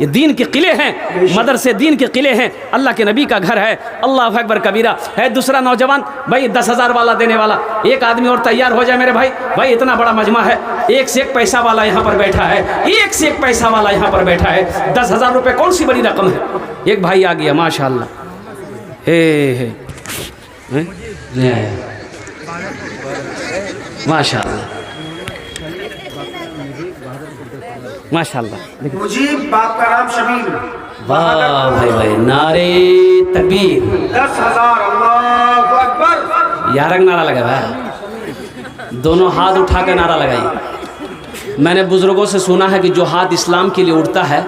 ये दीन के किले हैं, मदरसे दीन के किले हैं, अल्लाह के नबी का घर है। अल्लाह अकबर कबीरा। है दूसरा नौजवान भाई 10,000 वाला देने वाला एक आदमी और तैयार हो जाए मेरे भाई। भाई इतना बड़ा मजमा है, एक से एक पैसा वाला यहाँ पर बैठा है, एक से एक पैसा वाला यहाँ पर बैठा है। 10,000 रुपये कौन सी बड़ी रकम है? एक भाई आ गया माशाअल्लाह। हे माशाअल्लाह माशाअल्लाह। मुजीब, बाप का नाम शमीम। वाह भाई भाई, नारे तकबीर। 10,000 अल्लाहु अकबर। यारंग नारा लगा भाई, दोनों हाथ उठा कर नारा लगाइए। मैंने बुजुर्गों से सुना है कि जो हाथ इस्लाम के लिए उठता है,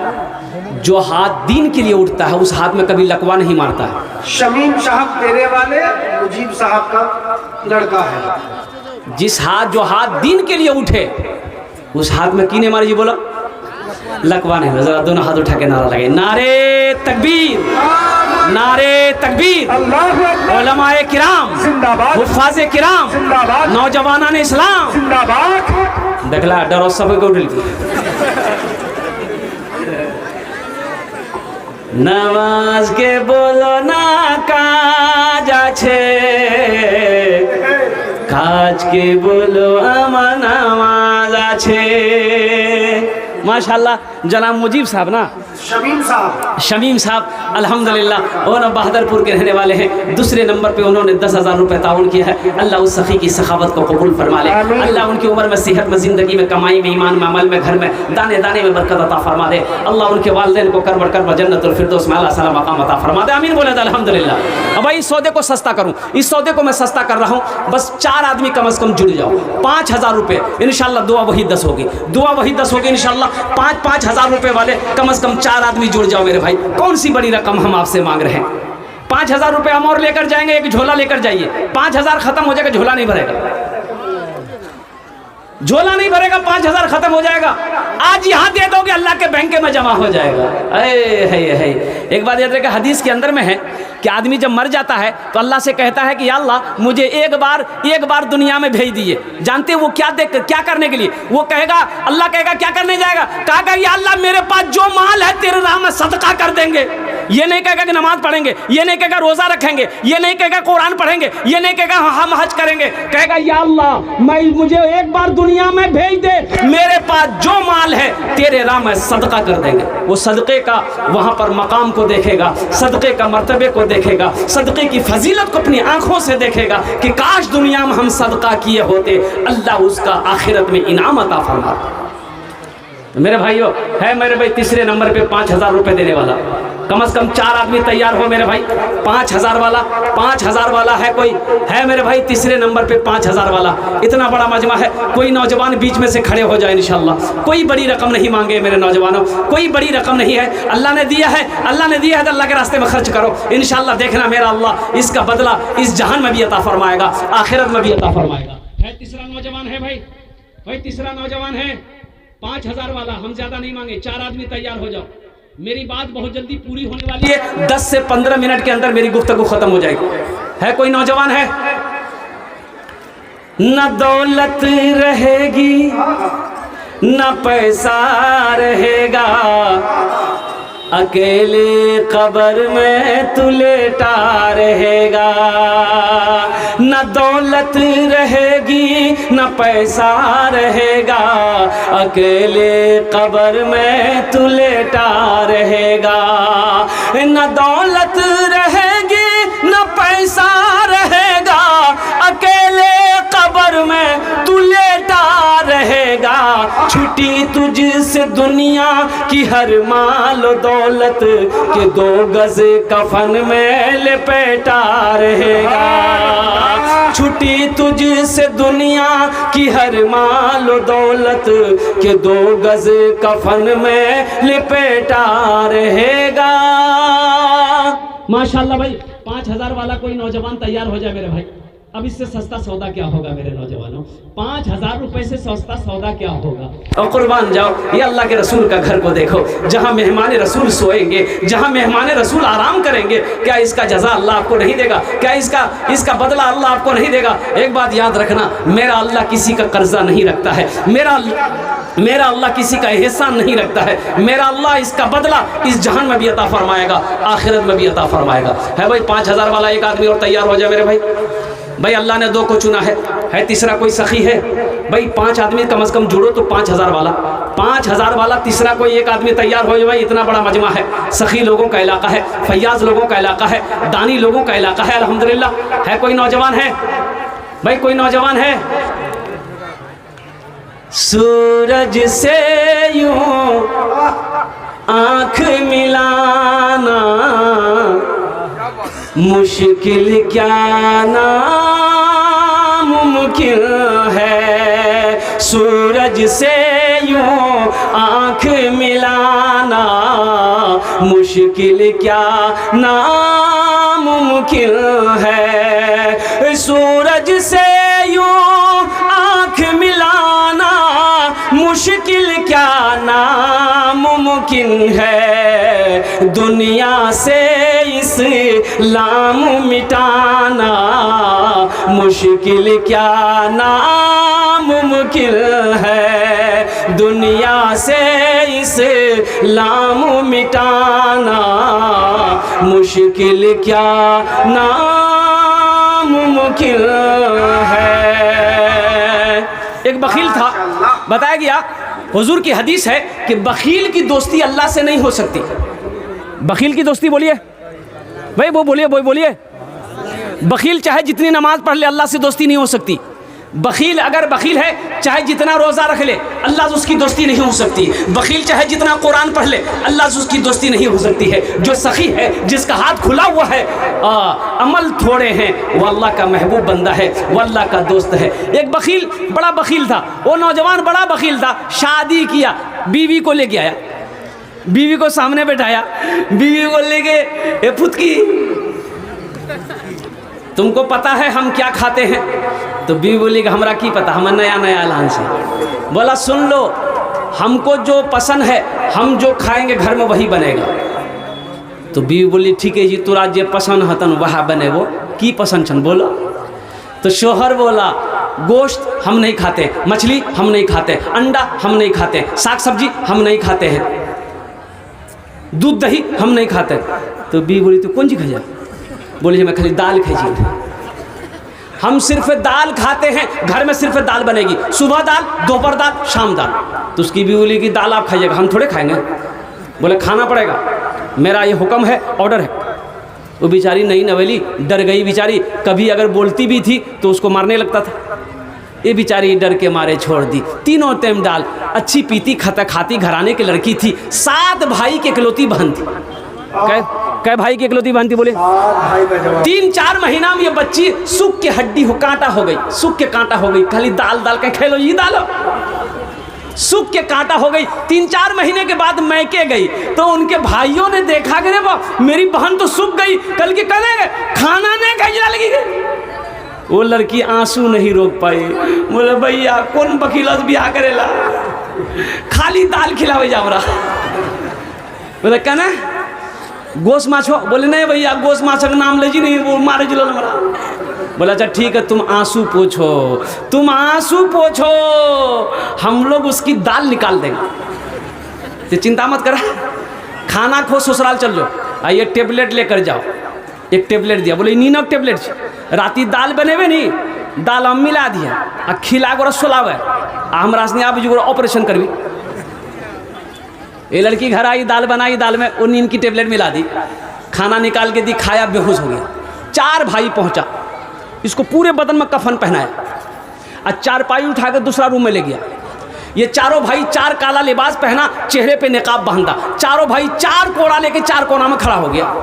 जो हाथ दीन के लिए उठता है, उस हाथ में कभी लकवा नहीं मारता है। शमीम साहब देने वाले मुजीब साहब का लड़का है। जो हाथ दीन के लिए उठे उस हाथ में कीने मारी जी बोला लकवा नहीं। जरा दोनों हाथ उठा के नारा लगे, नारे तकबीर, नारे तकबीर। उलमाए किराम जिंदाबाद, हुफ्फाज़े किराम जिंदाबाद, नौजवानान इस्लाम जिंदाबाद। देखला डरो सबको उठल नमाज के बोलो ना काज आछे, काज के बोलो আমার নামাজ আছে। माशाल्लाह जनाब मुजीब साहब ना, शमीम साहब अल्हम्दुलिल्लाह वो ना बहादुरपुर के रहने वाले हैं। दूसरे नंबर पे उन्होंने 10,000 रुपये ताउन किया है। अल्लाह उस सखी की सखावत को कबूल फरमा ले। अल्लाह उनकी उम्र में, सेहत में, ज़िंदगी में, कमाई में, ईमान में, अमल में, घर में, दाने दाने में बरकत अता फरमा दे। अल्लाह उनके वालिदैन को कर बढ़ जन्नतुल फिरदौस में अल्लाह सलाम मकाम अता फरमा दे। आमीन बोले अल्हम्दुलिल्लाह। अब भाई इस सौदे को सस्ता करूँ, इस सौदे को मैं सस्ता कर रहा हूँ। बस 4 आदमी कम से कम जुड़ जाओ। 5,000 रुपये इंशाल्लाह, दुआ वही 10 होगी, दुआ वही 10 होगी इंशाल्लाह। 5,000 रुपये वाले कम से कम 4 आदमी जुड़ जाओ मेरे भाई। कौन सी बड़ी रकम हम आपसे मांग रहे हैं। 5,000 रुपये हम और लेकर जाएंगे, एक झोला लेकर जाइए। 5,000 खत्म हो जाएगा, झोला नहीं भरेगा, झोला नहीं भरेगा, 5,000 खत्म हो जाएगा। आज यहाँ दे दोगे, अल्लाह के बैंक में जमा हो जाएगा। एक बात याद रखिए, हदीस के अंदर में है कि आदमी जब मर जाता है तो अल्लाह से कहता है कि या अल्लाह मुझे एक बार दुनिया में भेज दिए। जानते हो वो क्या करने के लिए? वो कहेगा, अल्लाह कहेगा क्या करने जाएगा? कहेगा या अल्लाह मेरे पास जो माल है तेरे राह में सदका कर देंगे। ये नहीं कहेगा कि नमाज पढ़ेंगे, ये नहीं कहेगा रोजा रखेंगे, ये नहीं कहेगा कुरान पढ़ेंगे, ये नहीं कहेगा हम हज करेंगे। कहेगा या अल्लाह मुझे एक बार दुनिया में भेज दे, मेरे पास जो माल है तेरे राह में सदका कर देंगे। वो सदक़े का वहाँ पर मकाम को देखेगा, सदक़े का मर्तबे को देखेगा, सदक़े की फजीलत को अपनी आंखों से देखेगा कि काश दुनिया में हम सदका किए होते, अल्लाह उसका आखिरत में इनाम अता फरमाता। तो मेरे भाइयों, है मेरे भाई तीसरे नंबर पे 5,000 रुपये देने वाला, कम से कम 4 आदमी तैयार हो मेरे भाई। 5,000 वाला है कोई? है मेरे भाई तीसरे नंबर पे 5,000 वाला। इतना बड़ा मजमा है, कोई नौजवान बीच में से खड़े हो जाए इंशाल्लाह। कोई बड़ी रकम नहीं मांगे मेरे नौजवानों, कोई बड़ी रकम नहीं है। अल्लाह ने दिया है, अल्लाह ने दिया है तो अल्लाह के रास्ते में खर्च करो इंशाल्लाह। देखना मेरा अल्लाह इसका बदला इस जहान में भी अता फरमाएगा, आखिरत में भी अता फरमाएगा। है तीसरा नौजवान है भाई, तीसरा नौजवान है 5,000 वाला। हम ज्यादा नहीं मांगे, 4 आदमी तैयार हो जाओ। मेरी बात बहुत जल्दी पूरी होने वाली है, 10 से 15 मिनट के अंदर मेरी गुफ्तगू खत्म हो जाएगी। है कोई नौजवान है? न दौलत रहेगी न पैसा रहेगा, अकेले कब्र में तू लेटा रहेगा। न दौलत रहेगी न पैसा रहेगा, अकेले कब्र में तू लेटा रहेगा। न दौलत रहेगी न पैसा रहेगा, अकेले कब्र में तू लेटा रहेगा। छुट्टी तुझसे दुनिया की हर माल दौलत के 2 गज कफन में लपेटा रहेगा। छुट्टी तुझसे दुनिया की हर माल दौलत के 2 गज कफन में लपेटा रहेगा। माशाल्लाह भाई, 5,000 वाला कोई नौजवान तैयार हो जाए मेरे भाई। अब इससे सस्ता सौदा क्या होगा मेरे नौजवानों? 5,000 रुपए से सस्ता सौदा क्या होगा? और कुर्बान जाओ, ये अल्लाह के रसूल का घर को देखो, जहां मेहमान रसूल सोएंगे, जहां मेहमान रसूल आराम करेंगे। क्या इसका जजा अल्लाह आपको नहीं देगा? क्या इसका बदला अल्लाह आपको नहीं देगा? एक बात याद रखना, मेरा अल्लाह किसी का कर्जा नहीं रखता है, मेरा अल्लाह किसी का एहसान नहीं रखता है। मेरा अल्लाह इसका बदला इस जहान में भी अता फरमाएगा, आखिरत में भी अता फरमाएगा। है भाई 5,000 वाला एक आदमी और तैयार हो जाए मेरे भाई। भाई अल्लाह ने 2 को चुना है तीसरा कोई सखी है भाई? 5 आदमी कम से कम जुड़ो तो 5,000 वाला तीसरा कोई एक आदमी तैयार हो जाए भाई। इतना बड़ा मजमा है, सखी लोगों का इलाका है, फैयाज लोगों का इलाका है, दानी लोगों का इलाका है अल्हम्दुलिल्लाह। है कोई नौजवान है भाई? कोई नौजवान है? सूरज से यूं आंख मिलाना मुश्किल क्या नामुमकिन है। सूरज से यूं आंख मिलाना मुश्किल क्या नामुमकिन है। सूरज से यूं आंख मिलाना मुश्किल क्या नामुमकिन है। दुनिया से इस्लाम मिटाना मुश्किल क्या नामुमकिन है। दुनिया से इस्लाम मिटाना मुश्किल क्या नामुमकिन है। एक बखील था, बताया गया हुजूर की हदीस है कि बखील की दोस्ती अल्लाह से नहीं हो सकती। बखील की दोस्ती बोलिए भाई, वो बोलिए। बखील चाहे जितनी नमाज पढ़ ले, अल्लाह से दोस्ती नहीं हो सकती। बखील अगर बखील है, चाहे जितना रोज़ा रख ले, अल्लाह से उसकी दोस्ती नहीं हो सकती। बखील चाहे जितना कुरान पढ़ ले, अल्लाह से उसकी दोस्ती नहीं हो सकती है। जो सखी है, जिसका हाथ खुला हुआ है, अमल थोड़े हैं, वो अल्लाह का महबूब बंदा है, वो अल्लाह का दोस्त है। एक बखील बड़ा बखील था, वो नौजवान बड़ा बखील था। शादी किया, बीवी को लेके आया, बीवी को सामने बैठाया, बीवी को लेके, ए पुतकी तुमको पता है हम क्या खाते हैं? तो बीवी बोली कि हमरा की पता, हम नया ऐलान से। बोला सुन लो, हमको जो पसंद है, हम जो खाएंगे घर में वही बनेगा। तो बीवी बोली ठीक है जी, तोरा जे पसंद हतन वह बने। वो की पसंद छन बोलो। तो शोहर बोला गोश्त हम नहीं खाते, मछली हम नहीं खाते, अंडा हम नहीं खाते, साग सब्जी हम नहीं खाते हैं, दूध दही हम नहीं खाते। तो बीवी बोली तो कौन सी खाया? बोली मैं खाली दाल खाई, हम सिर्फ दाल खाते हैं, घर में सिर्फ दाल बनेगी, सुबह दाल, दोपहर दाल, शाम दाल। तो उसकी भी बोली कि दाल आप खाइएगा, हम थोड़े खाएंगे। बोले खाना पड़ेगा, मेरा ये हुक्म है, ऑर्डर है। वो बेचारी नई नवेली डर गई बेचारी, कभी अगर बोलती भी थी तो उसको मारने लगता था। ये बेचारी डर के मारे छोड़ दी। तीनों टाइम दाल, अच्छी पीती खाती घराने की लड़की थी। 7 भाई की इकलौती बहन थी। कै भाई की इकलौती बहन थी? बोले 3-4 महीना में ये बच्ची सूख के हड्डी हो कांटा हो गई, सूख के कांटा हो गई। खाली दाल के खेलो, ये दालो, सूख के कांटा हो गई। 3-4 महीने के बाद मैके गई तो उनके भाइयों ने देखा कि मेरी बहन तो सूख गई, कल की करेंगे खाना नहीं खाई लगी। वो लड़की आंसू नहीं रोक पाई। बोले भैया कौन बकीलत ब्याह करेला, खाली दाल खिलावे जा रहा। बोले कहना गोश माछो? बोले नहीं भैया गोश माछ का नाम ले जी नहीं, वो मारे जिलो हमारा। बोला अच्छा ठीक है, तुम आंसू पोछो, तुम आंसू पोछो, हम लोग उसकी दाल निकाल देंगे। तो चिंता मत करा, खाना खो ससुराल चल जाओ, आइए टेबलेट लेकर जाओ। एक टेबलेट दिया, बोले नीनक टेबलेट राती दाल बनेवे नहीं, दाल हम मिला दिया आ खिला गोरा सोलावे हमरा से आप जो ऑपरेशन करवी। ये लड़की घर आई, दाल बनाई, दाल में वो नींद की टेबलेट मिला दी, खाना निकाल के दी, खाया, बेहोश हो गया। 4 भाई पहुंचा, इसको पूरे बदन में कफन पहनाया और चारपाई उठा के दूसरा रूम में ले गया। ये चारों भाई 4 काला लिबास पहना, चेहरे पे निकाब बांधा, चारों भाई 4 कोड़ा लेके 4 कोना में खड़ा हो गया।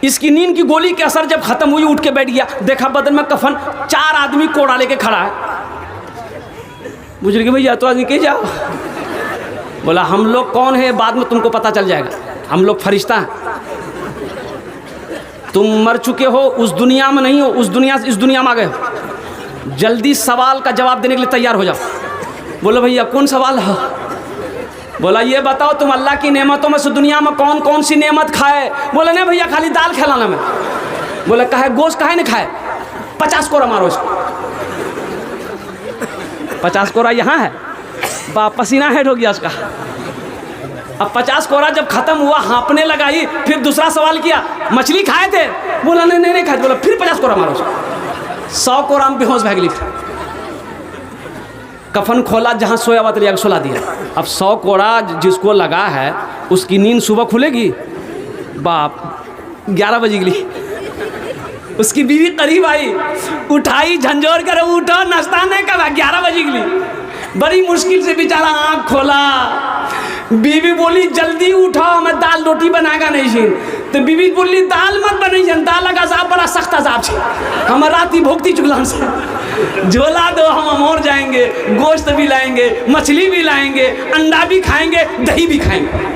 इसकी नींद की गोली के असर जब खत्म हुई, उठ के बैठ गया, देखा बदन में कफन, 4 आदमी कोड़ा लेके खड़ा है। बुजुर्ग भैया तो आदमी के जाओ। बोला हम लोग कौन है बाद में तुमको पता चल जाएगा, हम लोग फरिश्ता हैं। तुम मर चुके हो, उस दुनिया में नहीं हो, उस दुनिया से इस दुनिया में आ गए हो। जल्दी सवाल का जवाब देने के लिए तैयार हो जाओ। बोलो भैया कौन सवाल है? बोला ये बताओ तुम अल्लाह की नेमतों में से दुनिया में कौन कौन सी नेमत खाए? बोले नहीं भैया खाली दाल खिलाना में। बोले कहे गोश्त काहे नहीं खाए? 50 कोरा मारो इसको। 50 कोरा यहाँ है, पसीना हेड हो गया उसका। अब 50 कोरा जब खत्म हुआ, हाँपने लगाई, फिर दूसरा सवाल किया मछली खाए थे? बोला नहीं खाए। बोला फिर 50 कोरा मारो उसको। 100 कोरा में बेहोश भाग ली। कफन खोला, जहाँ सोया हुआ था सुला दिया। अब 100 कोड़ा जिसको लगा है उसकी नींद सुबह खुलेगी? बाप 11 बजे गई। उसकी बीवी करीब आई, उठाई, झंझोर कर उठो, नाश्ता नहीं करा, 11 बजे गई। बड़ी मुश्किल से बेचारा आँख खोला। बीवी बोली जल्दी उठो, मैं दाल रोटी बनाएगा नहीं छी। तो बीवी बोली दाल मत बनाइए, दाल का साहब बड़ा सख्त साहब छे, हम राती भोगती चुगलान से झोला दो, हम मोर जाएंगे, गोश्त भी लाएंगे, मछली भी लाएंगे, अंडा भी खाएंगे, दही भी खाएंगे।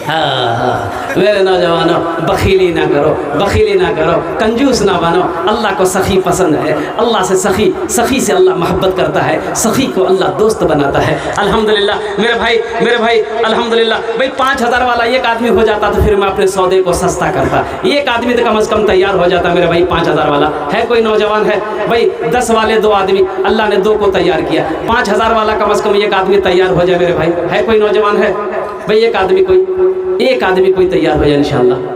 हाँ मेरे नौजवानों, बखीली ना करो, बखीली ना करो, कंजूस ना बनो। अल्लाह को सखी पसंद है, अल्लाह से सखी से अल्लाह मोहब्बत करता है, सखी को अल्लाह दोस्त बनाता है। अल्हम्दुलिल्लाह मेरे भाई अल्हम्दुलिल्लाह। भाई 5000 वाला एक आदमी हो जाता तो फिर मैं अपने सौदे को सस्ता करता। एक आदमी तो कम से कम तैयार हो जाता मेरे भाई 5000 वाला। है कोई नौजवान है भाई? 10 वाले 2 आदमी, अल्लाह ने 2 को तैयार किया। 5000 वाला कम से कम एक आदमी तैयार हो जाए मेरे भाई। है कोई नौजवान है भाई? एक आदमी कोई तैयार हो जाए इंशाअल्लाह।